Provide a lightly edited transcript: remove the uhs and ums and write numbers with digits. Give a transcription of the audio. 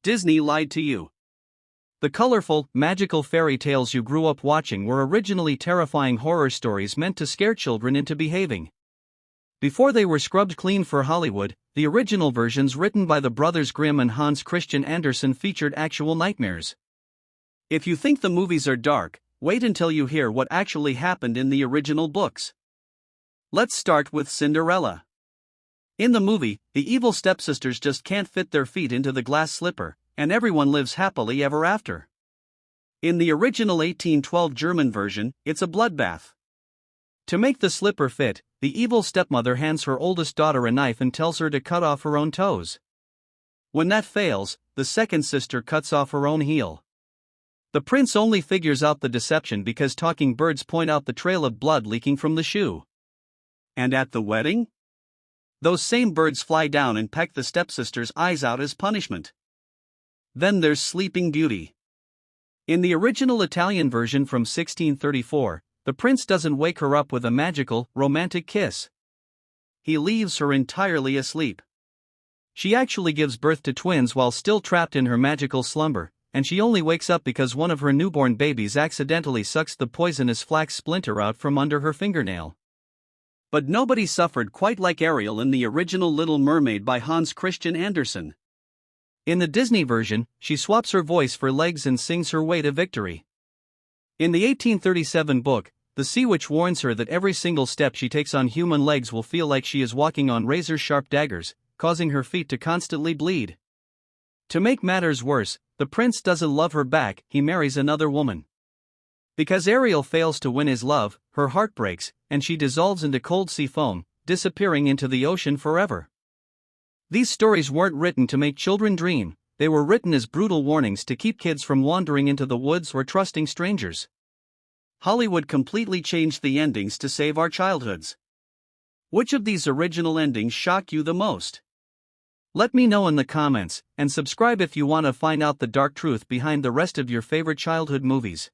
Disney lied to you. The colorful, magical fairy tales you grew up watching were originally terrifying horror stories meant to scare children into behaving. Before they were scrubbed clean for Hollywood, the original versions written by the brothers Grimm and Hans Christian Andersen featured actual nightmares. If you think the movies are dark, wait until you hear what actually happened in the original books. Let's start with Cinderella. In the movie, the evil stepsisters just can't fit their feet into the glass slipper, and everyone lives happily ever after. In the original 1812 German version, it's a bloodbath. To make the slipper fit, the evil stepmother hands her oldest daughter a knife and tells her to cut off her own toes. When that fails, the second sister cuts off her own heel. The prince only figures out the deception because talking birds point out the trail of blood leaking from the shoe. And at the wedding? Those same birds fly down and peck the stepsister's eyes out as punishment. Then there's Sleeping Beauty. In the original Italian version from 1634, the prince doesn't wake her up with a magical, romantic kiss. He leaves her entirely asleep. She actually gives birth to twins while still trapped in her magical slumber, and she only wakes up because one of her newborn babies accidentally sucks the poisonous flax splinter out from under her fingernail. But nobody suffered quite like Ariel in the original Little Mermaid by Hans Christian Andersen. In the Disney version, she swaps her voice for legs and sings her way to victory. In the 1837 book, the sea witch warns her that every single step she takes on human legs will feel like she is walking on razor-sharp daggers, causing her feet to constantly bleed. To make matters worse, the prince doesn't love her back, he marries another woman. Because Ariel fails to win his love, her heart breaks, and she dissolves into cold sea foam, disappearing into the ocean forever. These stories weren't written to make children dream, they were written as brutal warnings to keep kids from wandering into the woods or trusting strangers. Hollywood completely changed the endings to save our childhoods. Which of these original endings shocked you the most? Let me know in the comments, and subscribe if you want to find out the dark truth behind the rest of your favorite childhood movies.